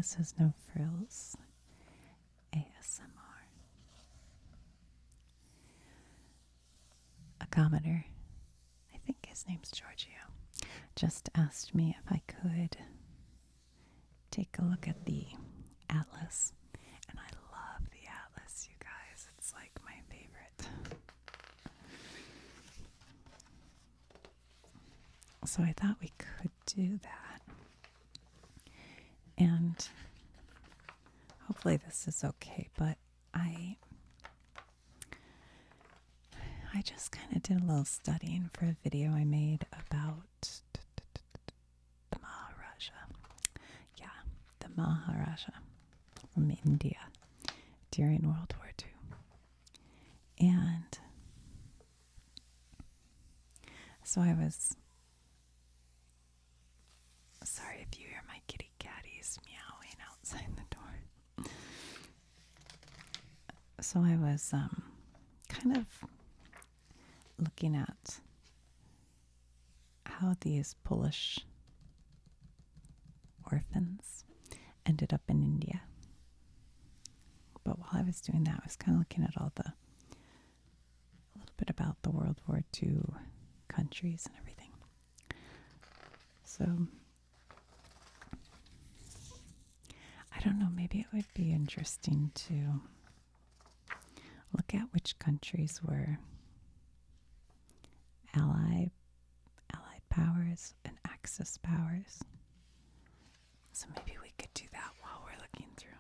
This is no frills. ASMR. A commenter, I think his name's Giorgio, just asked me if I could take a look at the atlas. And I love the atlas, you guys. It's like my favorite. So I thought we could do that. And hopefully this is okay, but I just kind of did a little studying for a video I made about the Maharaja. Yeah, the Maharaja from India during World War II. And so I was, sorry if you hear my kitty catties meowing outside the door. So I was kind of looking at how these Polish orphans ended up in India. But while I was doing that, I was kind of looking at a little bit about the World War II countries and everything. So I don't know, maybe it would be interesting to look at which countries were Allied powers and Axis powers. So maybe we could do that while we're looking through.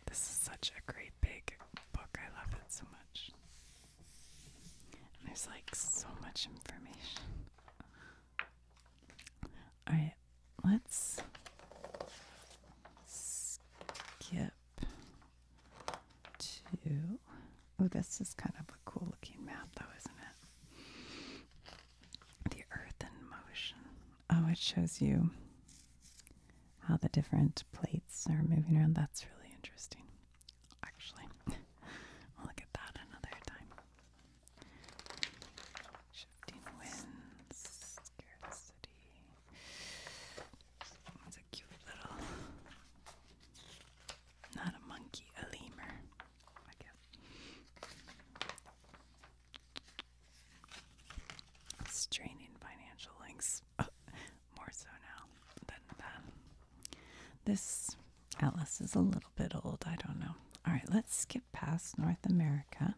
This is such a great big book. I love it so much. And there's like so much information. All right, let's skip to, oh, this is kind of a cool looking map though, isn't it? The Earth in motion. Oh, it shows you how the different plates are moving around. That's really interesting, actually. We'll look at that another time. Shifting winds, scarcity. It's a cute little, not a monkey, a lemur, I guess. Straining financial links. Oh, more so now than then. This atlas is a little bit old. I don't know. All right, let's skip past North America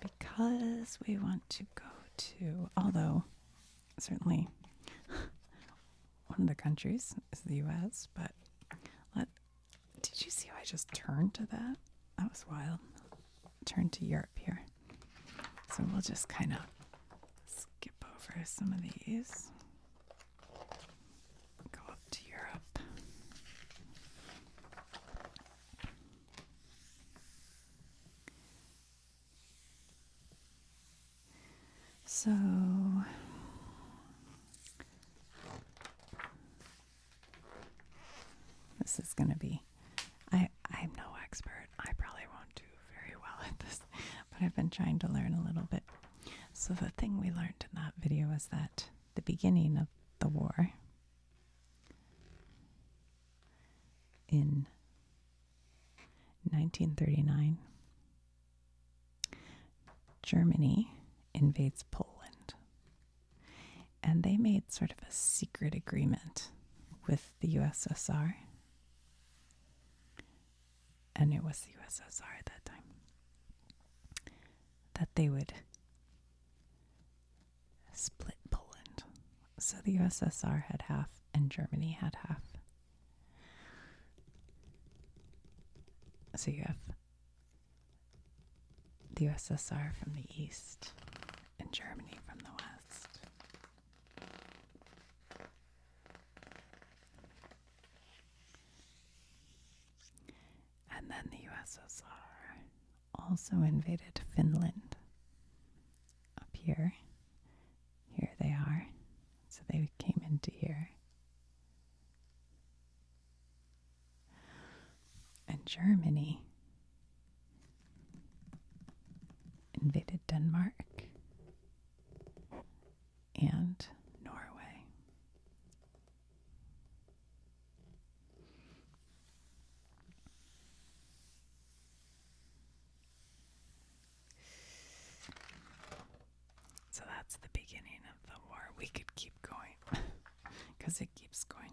because we want to go to, although certainly one of the countries is the U.S., but did you see how I just turned to that? That was wild. Turn to Europe here. So we'll just kind of skip over some of these. Go up to Europe. So this is going to be, I'm no expert. I probably won't do very well at this, but I've been trying to learn a little bit. So the thing we learned in that video was that the beginning of the war in 1939, Germany invades Poland. And they made sort of a secret agreement with the USSR. And it was the USSR at that time, that they would split Poland. So the USSR had half and Germany had half. So you have the USSR from the east and Germany from the west. And then the USSR also invaded Finland up here. Here they are. So they came into here. And Germany invaded Denmark. beginning of the war. We could keep going because it keeps going.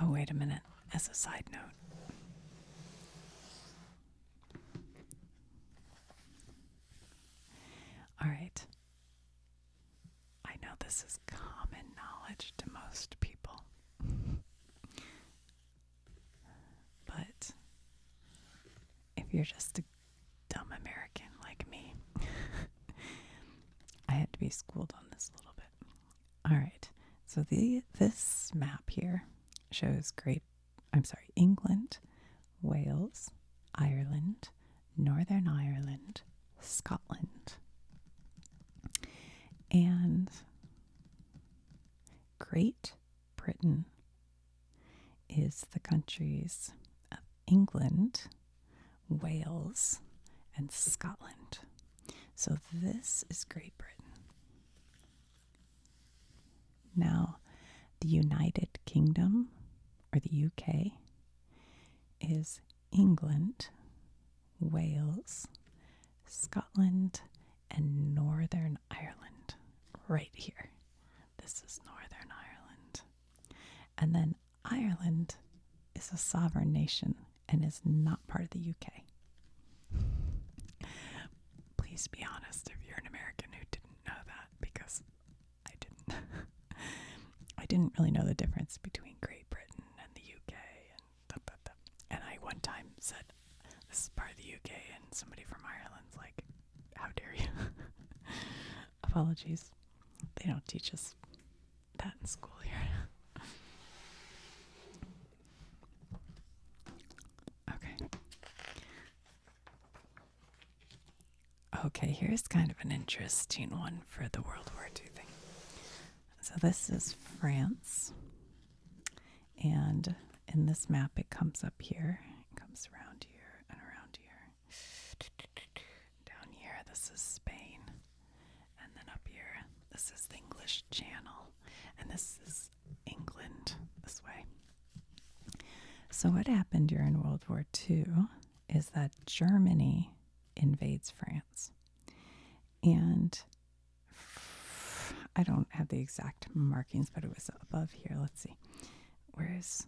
Oh, wait a minute. As a side note, all right. I know this is common knowledge to most people, but if you're just a dumb American like me, I had to be schooled on this a little bit. All right. So this map here shows England, Wales, Ireland, Northern Ireland, Scotland, and Great Britain is the countries of England, Wales, and Scotland. So this is Great Britain. Now, the United Kingdom, or the UK, is England, Wales, Scotland, and Northern Ireland. Right here. This is Northern Ireland. And then Ireland is a sovereign nation and is not part of the UK. Please be honest if you're an American who didn't know that, because I didn't. I didn't really know the difference between Great Britain and the UK. And I one time said, this is part of the UK, and somebody from Ireland's like, how dare you? Apologies. They don't teach us that in school here. Okay. Okay, here's kind of an interesting one for the World War II thing. So this is France. And in this map, it comes up here. It comes around here and around here. Down here, this is Spain. And then up here, this is the English Channel. And this is England this way. So what happened during World War II is that Germany invades France. And I don't have the exact markings, but it was above here. Let's see. Where's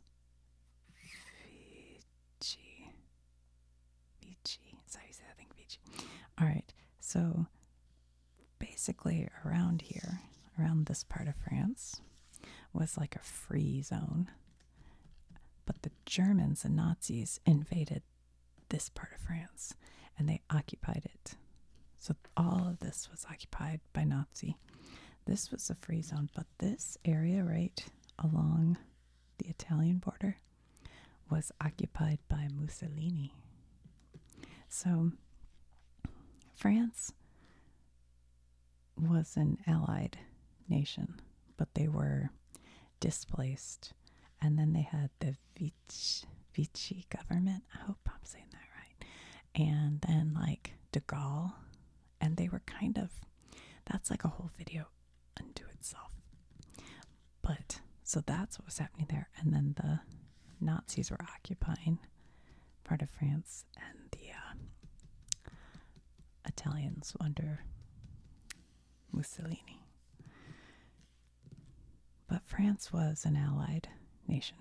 Vichy? Vichy. Is that how you say that? I think Vichy. All right. So basically around here, around this part of France, was like a free zone. But the Germans and Nazis invaded this part of France, and they occupied it. So all of this was occupied by Nazi. This was a free zone, but this area right along the Italian border was occupied by Mussolini. So France was an allied nation, but they were displaced. And then they had the Vichy government. I hope I'm saying that right. And then like de Gaulle. And they were kind of, that's like a whole video unto itself. But, so that's what was happening there. And then the Nazis were occupying part of France, and the Italians under Mussolini. But France was an allied nation.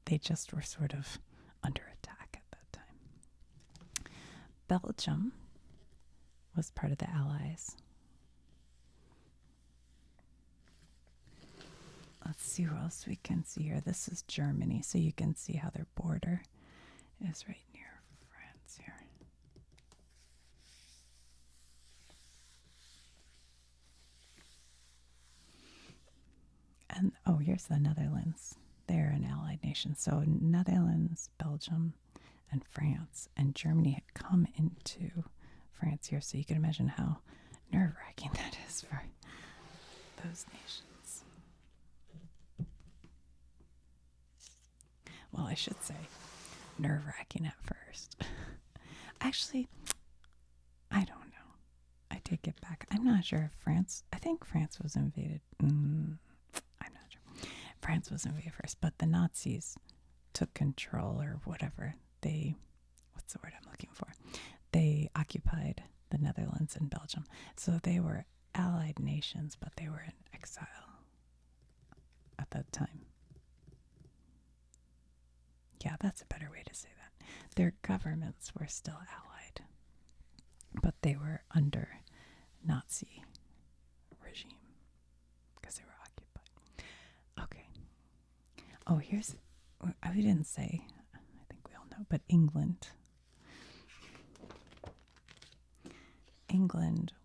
They just were sort of under attack at that time. Belgium was part of the Allies. Let's see who else we can see here. This is Germany, so you can see how their border is right near France here. And oh, here's the Netherlands. They're an allied nation. So Netherlands, Belgium, and France, and Germany had come into France here. So you can imagine how nerve-wracking that is for those nations. Well, I should say nerve-wracking at first. Actually, I don't know. I take it back. I'm not sure if I think France was invaded. I'm not sure. France was invaded first, but the Nazis took control or whatever. What's the word I'm looking for? They occupied the Netherlands and Belgium. So they were allied nations, but they were in exile at that time. Yeah, that's a better way to say that. Their governments were still allied, but they were under Nazi regime because they were occupied. Okay. Oh, we didn't say, I think we all know, but England,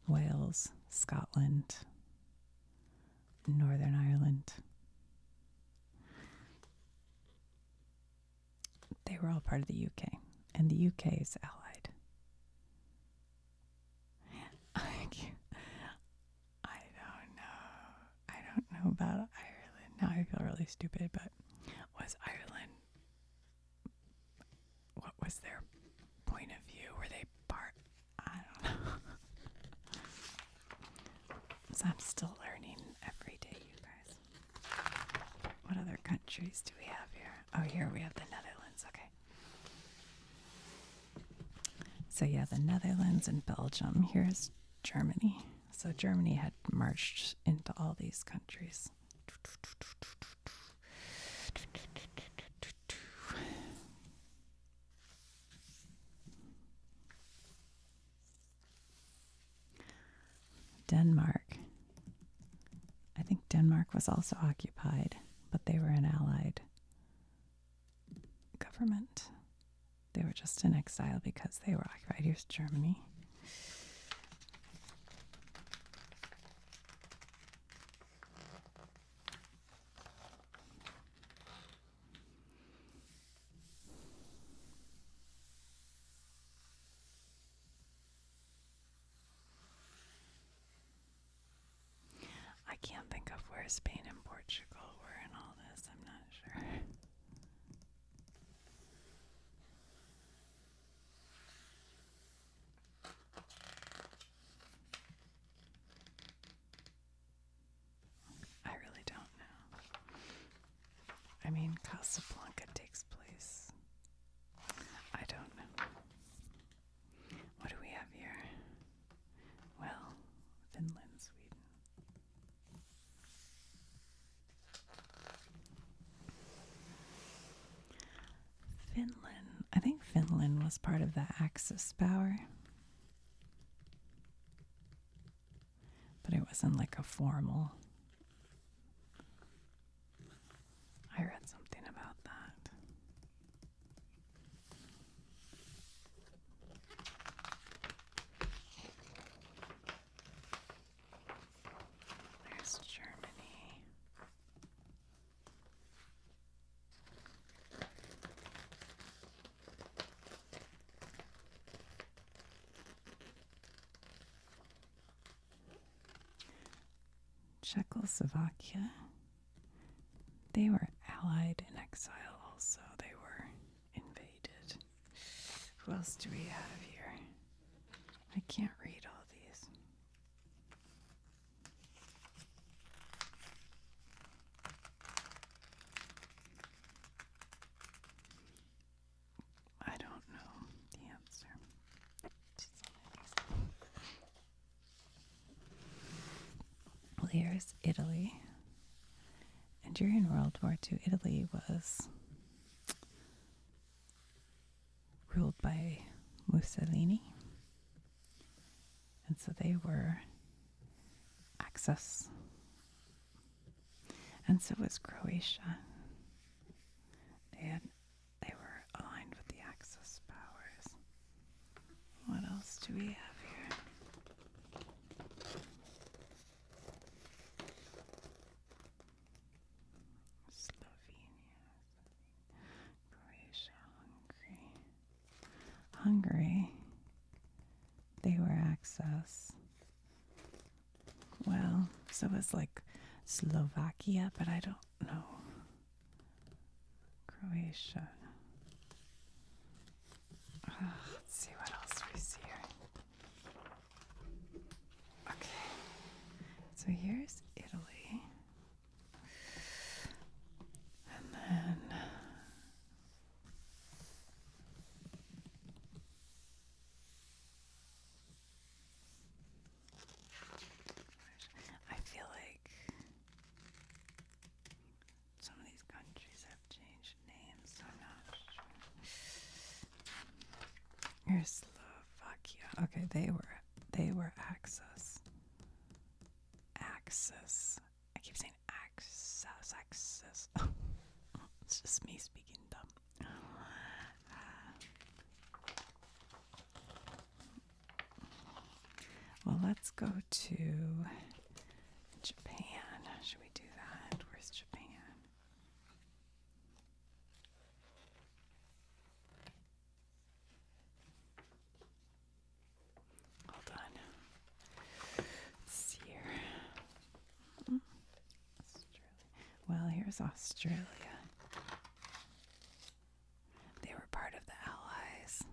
Wales, Scotland, Northern Ireland. They were all part of the UK, and the UK is allied. I don't know about Ireland. Now I feel really stupid, but was Ireland, what was their point of view? Were they part? I don't know. So I'm still learning every day, you guys. What other countries do we have here? Oh, here we have the Netherlands. Okay. So yeah, the Netherlands and Belgium. Here's Germany. So Germany had marched into all these countries. Denmark. I think Denmark was also occupied, but they were an allied government. They were just in exile because they were occupied. Here's Germany. I can't think of where Spain and Portugal were in all this. I'm not sure. I really don't know. I mean, Casablanca takes place. I don't know. What do we have here? Well, Finland, Sweden. Finland. I think Finland was part of the Axis power. But it wasn't like a formal. I read something about that. There's Germany. Czechoslovakia. They were allied in exile also. They were invaded. Who else do we have here? I can't read all these. I don't know the answer. Well, here's Italy. And during World War II, Italy was ruled by Mussolini. And so they were Axis. And so was Croatia. They were aligned with the Axis powers. What else do we have here? Slovenia, Croatia, Hungary. They were Axis. Well, so was like Slovakia, but I don't know. Croatia. Let's see what else we see here. Okay. So here's Italy. And then Here's Slovakia. Okay, they were Axis. Axis. I keep saying Axis. It's just me speaking dumb. Well, let's go to Japan. Should we do that? Where's Japan? Hold on. Let's see here. Australia. Well, here's Australia. They were part of the Allies.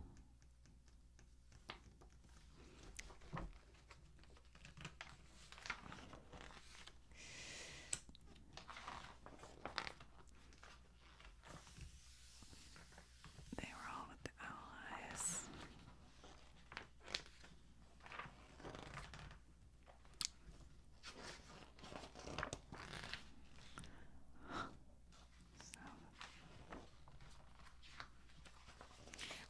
They were all with the Allies. So,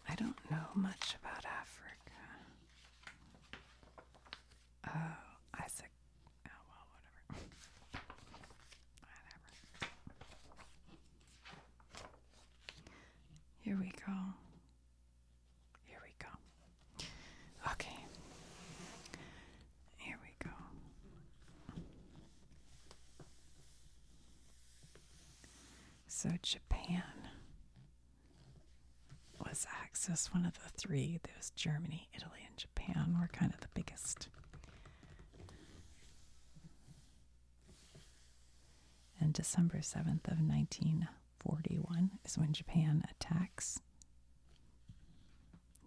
I don't know much about Africa. Oh, Isaac. Oh, well, whatever. Whatever. Here we go. Here we go. Okay. Here we go. So Japan was Axis, one of the three. There was Germany, Italy, and Japan were kind of the biggest. And December 7th of 1941 is when Japan attacks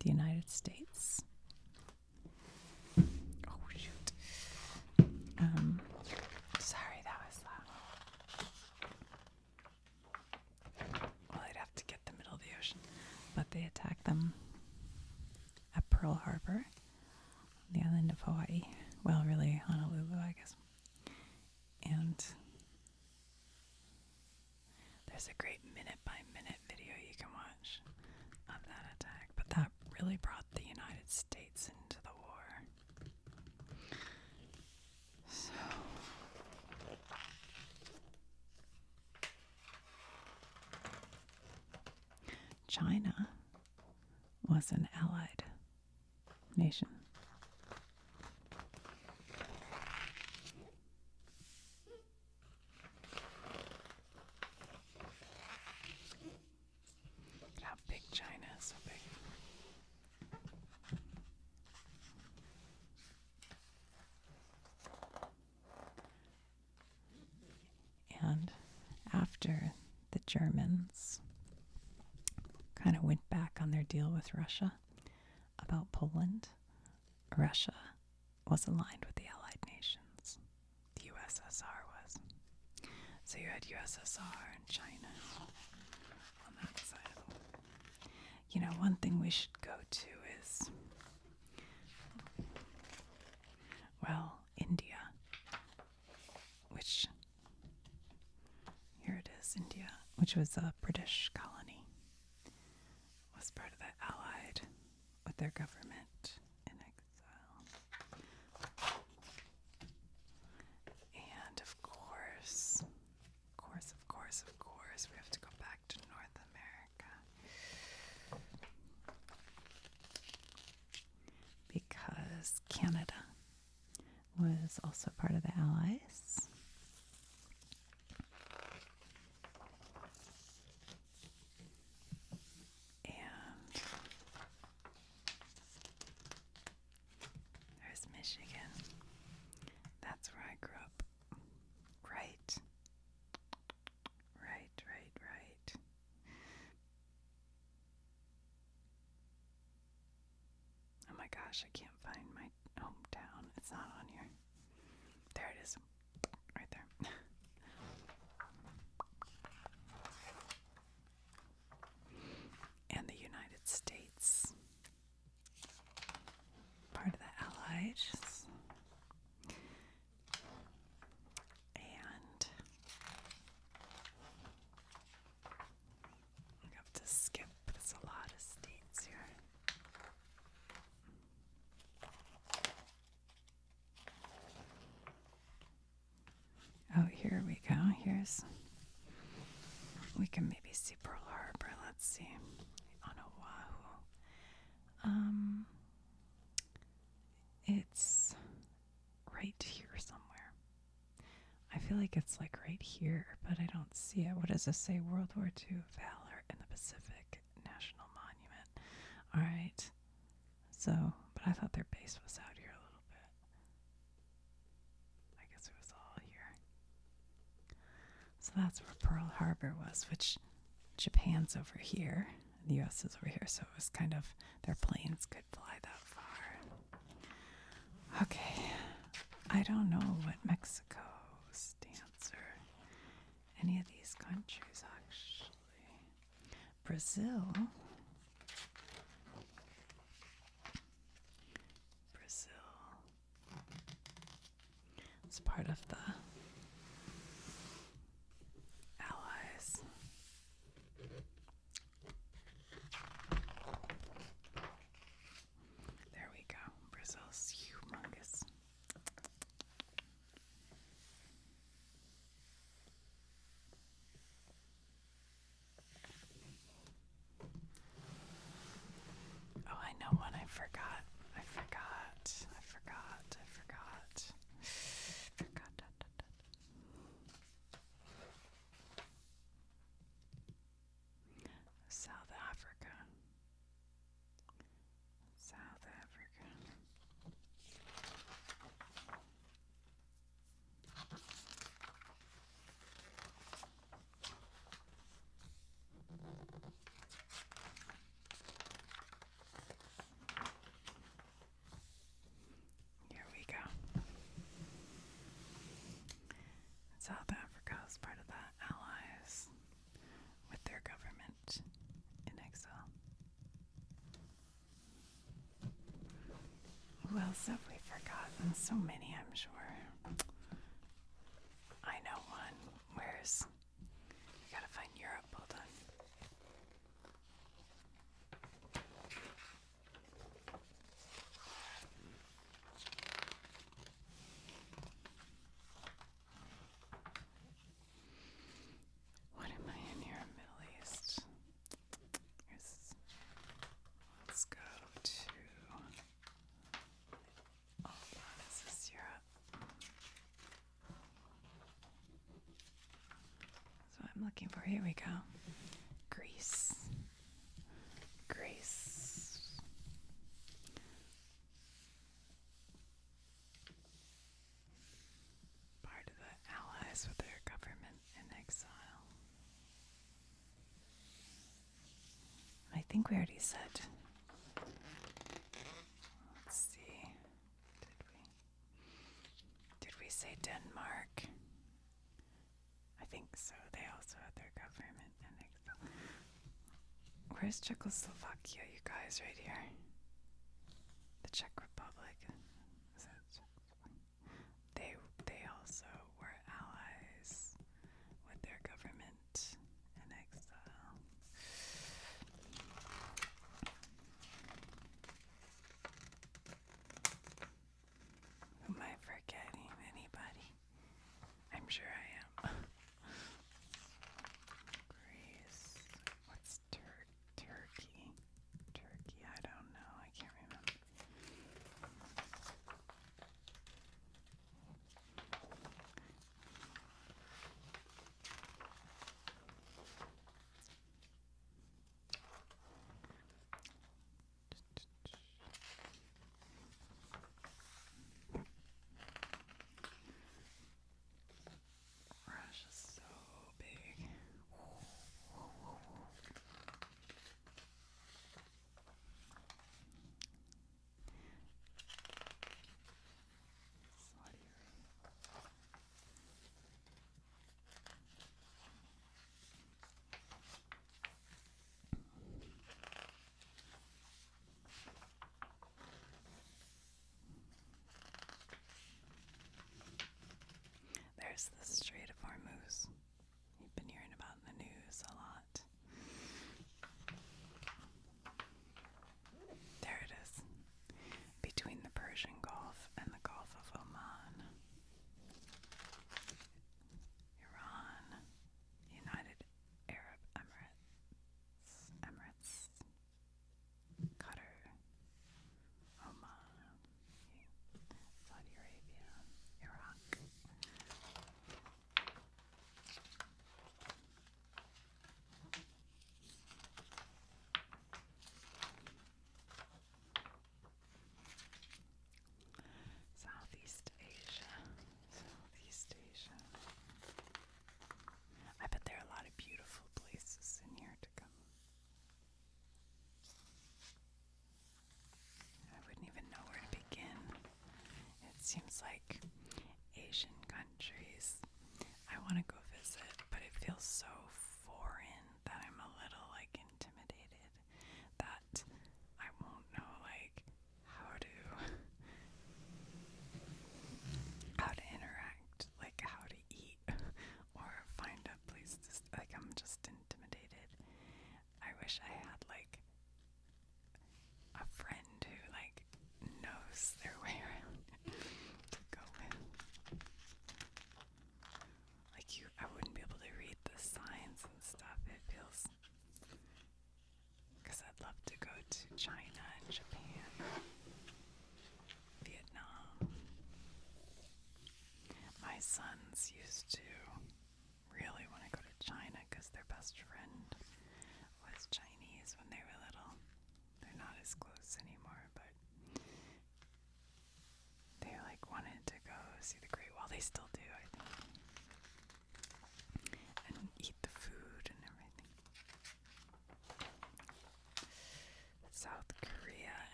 the United States. Oh, shoot. Sorry, that was loud. Well, I'd have to get the middle of the ocean. But they attacked them at Pearl Harbor, the island of Hawaii. Well, really, Honolulu, I guess. And there's a great minute-by-minute video you can watch of that attack. But that really brought the United States into the war. So, China was an allied nation. How big China is, so big. And after the Germans kind of went back on their deal with Russia about Poland, Russia was aligned with the Allied nations. The USSR was. So you had USSR and China on that side of the world. You know, one thing we should go to is, well, India, which, here it is, India, which was a British colony, was part of the Allied with their government in exile. And of course, we have to go back to North America. Because Canada was also part of the Allies. And there's Michigan. That's where I grew up. Right. Oh my gosh, I can't find my hometown. It's not on here. There it is. Right there. And the United States. Part of the Allies. And I have to skip. There's a lot of states here. harbors. We can maybe see Pearl Harbor. Let's see. On Oahu. It's right here somewhere. I feel like it's like right here, but I don't see it. What does this say? World War II Valor in the Pacific National Monument. All right. So, but I thought their base was out here a little bit. I guess it was all here. So that's where Pearl Harbor was, which Japan's over here. The U.S. is over here, so it was kind of, their planes could fly that far. Okay. I don't know what Mexico stands or any of these countries, actually. Brazil. It's part of the Allies. There we go. Brazil's humongous. Oh, I know one I forgot. I forgot. South Africa. Here we go. South Africa is part of the Allies with their government in exile. Who else have we forgotten? So many, I'm sure. I know one. Where's... We gotta find Europe. Hold on. What am I in here? Middle East. Let's go to... Oh, this is Europe. So I'm looking for... Here we go. Greece. Part of the Allies with their government in exile. I think we already said. Let's see. Did we say Denmark? I think so. They also had their government in exile. Where's Czechoslovakia, you guys? Right here. The Czech Republic. Is that Czechoslovakia? They also were allies with their government in exile. Am I forgetting anybody? I'm sure I am. Greece. What's Turkey? I don't know. I can't remember. Russia's so big. There's the Strait of Hormuz. You've been hearing about in the news a lot. There it is. Between the Persian Gulf and the Gulf of Oman. Iran.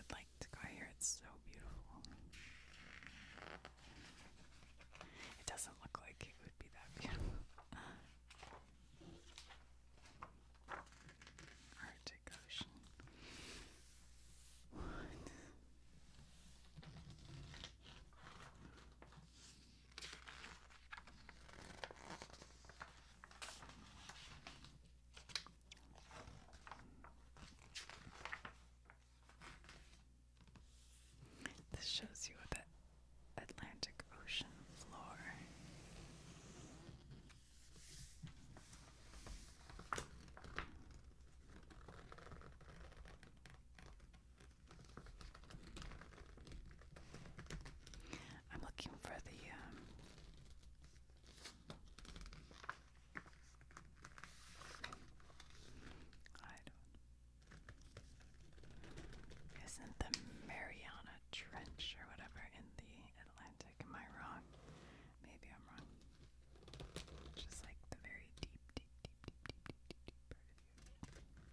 I'd like to go here. It's so beautiful. It doesn't look like it would be that beautiful. Arctic Ocean. What? This shows you the Atlantic Ocean floor. I'm looking for the I don't. Isn't the Mariana Trench or whatever in the Atlantic? Am I wrong? Maybe I'm wrong. Just like the very deep, deep, deep, deep, deep, deep, deep, deep part of you.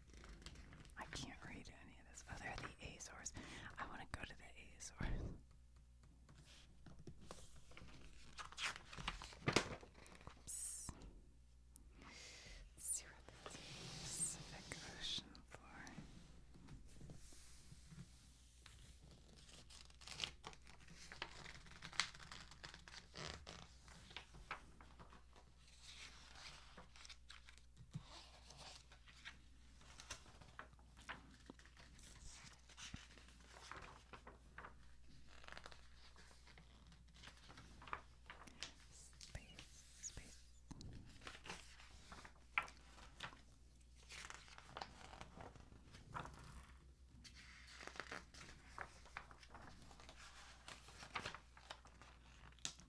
I can't read any of this. Oh, they're the Azores. I want to go to the Azores. Oops. Let's see what this is. Pacific Ocean floor. Space.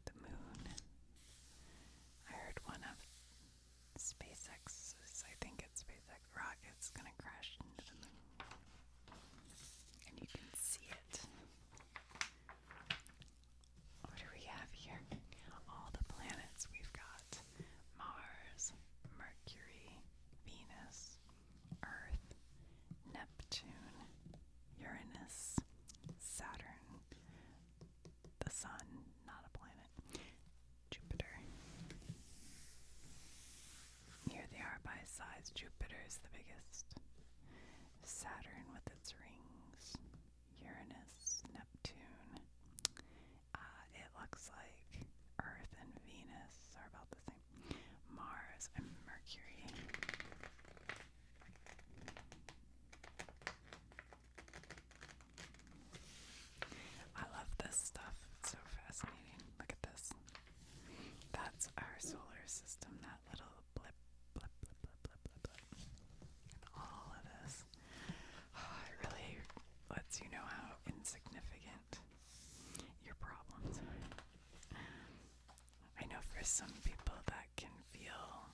The moon. I heard one of SpaceX's, I think it's SpaceX rockets, gonna crash into the moon. And you can see it. What do we have here? All the planets we've got. Mars, Mercury, Venus, Earth, Neptune, Uranus, Saturn, the Sun, not a planet, Jupiter. Here they are by size. Jupiter is the biggest. Saturn with its rings. Uranus, Neptune. It looks like Earth and Venus are about the same. Mars and Mercury. I love this stuff. It's so fascinating. Look at this. That's our solar system. That little blip, blip, blip, blip, blip, blip, blip. And all of this. Oh, it really lets you know how insignificant your problems are. I know for some people that can feel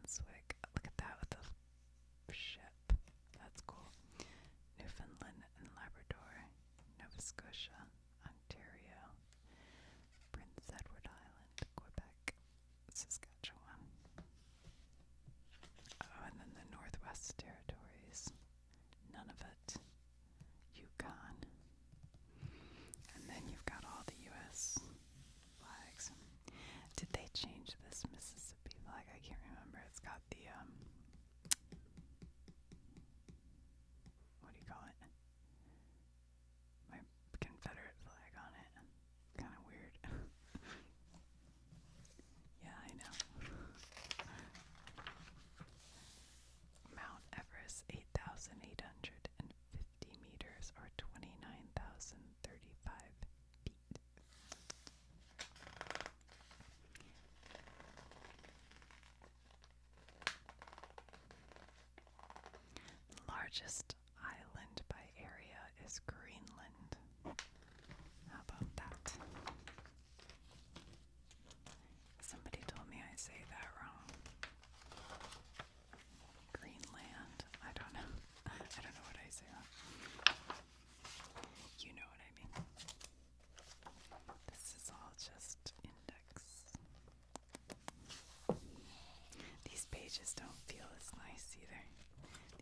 Brunswick. Look at that with the ship. That's cool. Newfoundland and Labrador, Nova Scotia, Ontario, Prince Edward Island, Quebec, Saskatchewan. Oh, and then the Northwest Territories, Nunavut, Yukon. And then you've got all the U.S. flags. Did they change this Mississippi flag? I can't remember. It's got the, what do you call it? My Confederate flag on it. Kind of weird. Yeah, I know. Mount Everest, 8,850 meters or 29,035 feet. The largest island by area is Greenland. How about that? Somebody told me I say that wrong. Greenland. I don't know. I don't know what I say wrong. You know what I mean. This is all just index. These pages don't feel as nice either.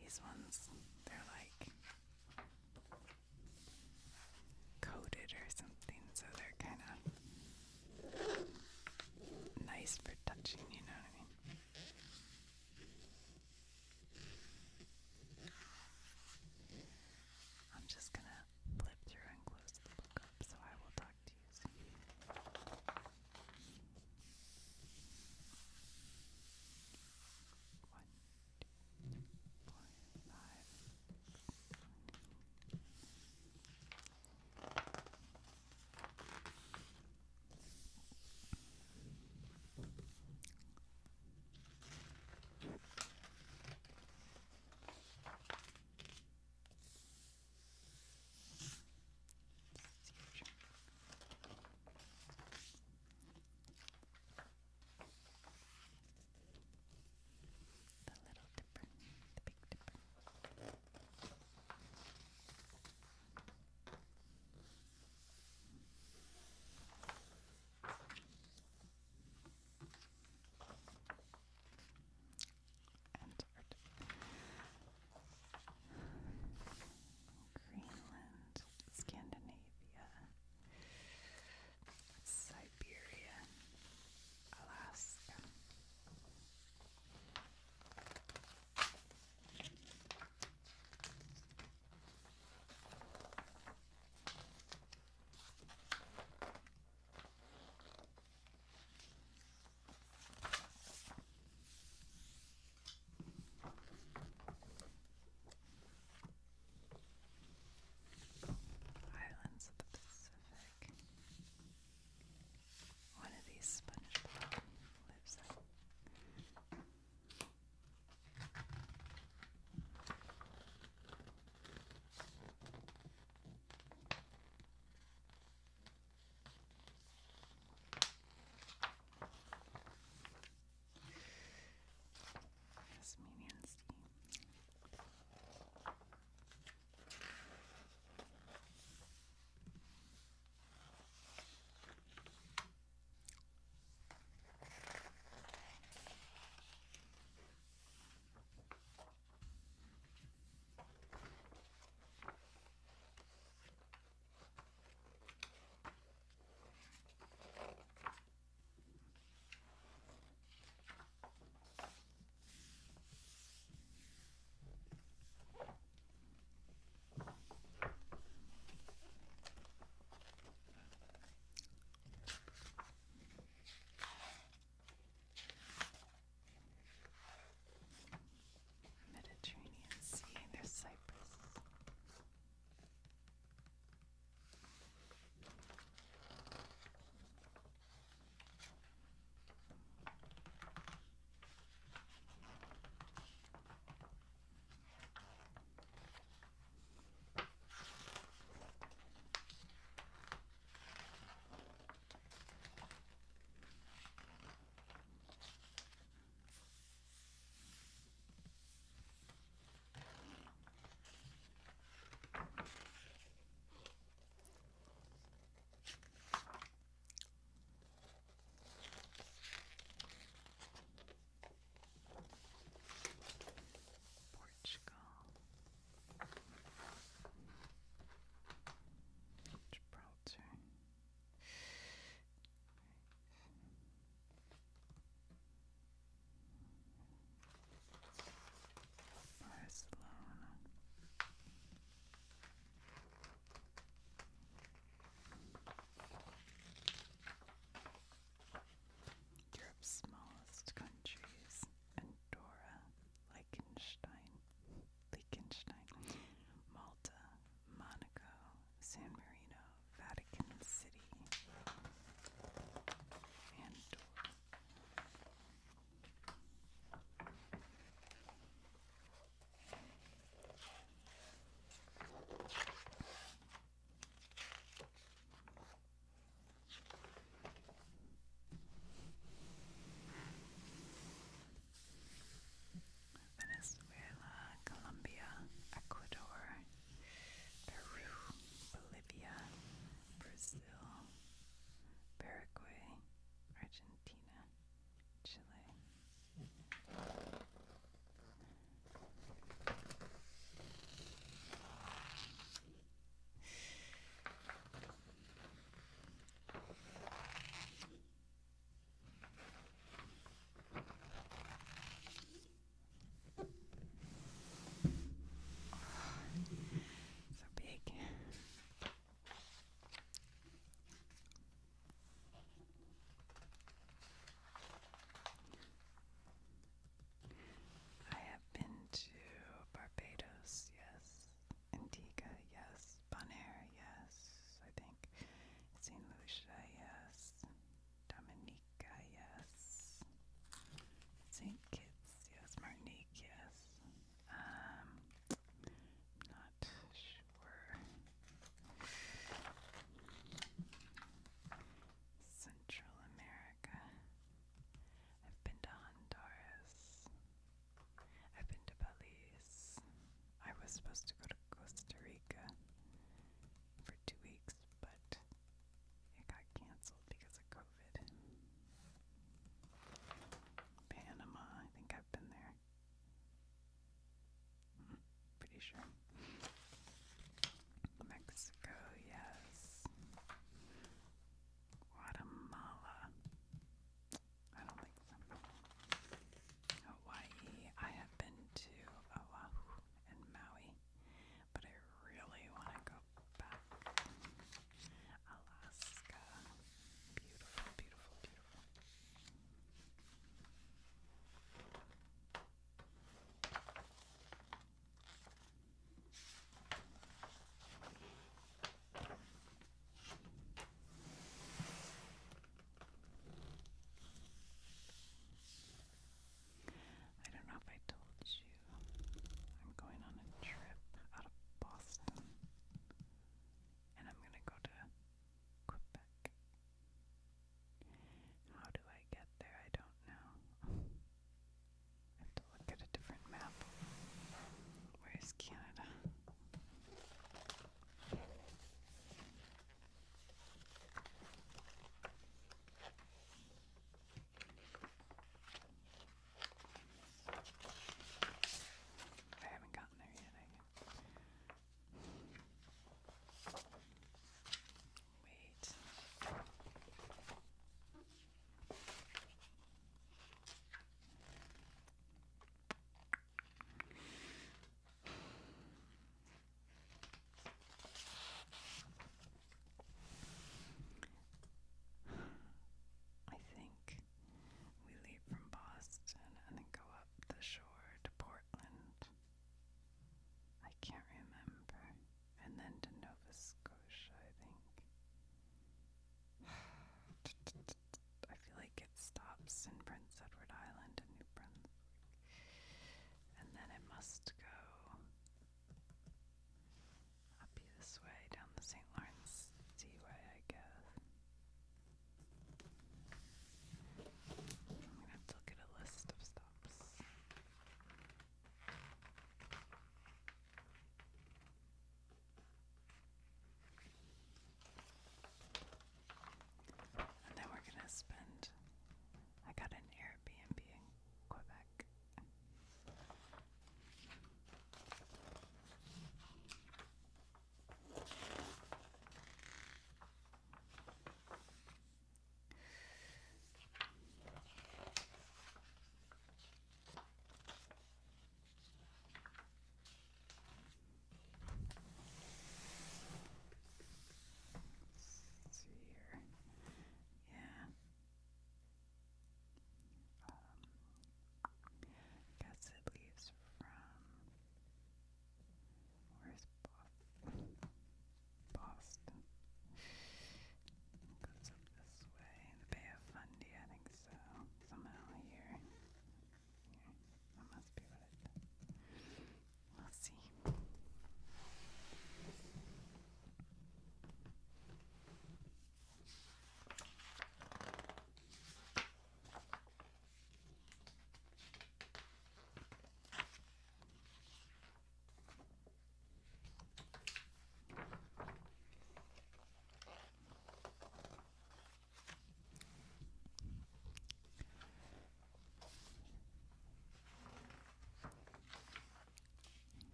These ones, they're like coated or something, so they're kind of nice for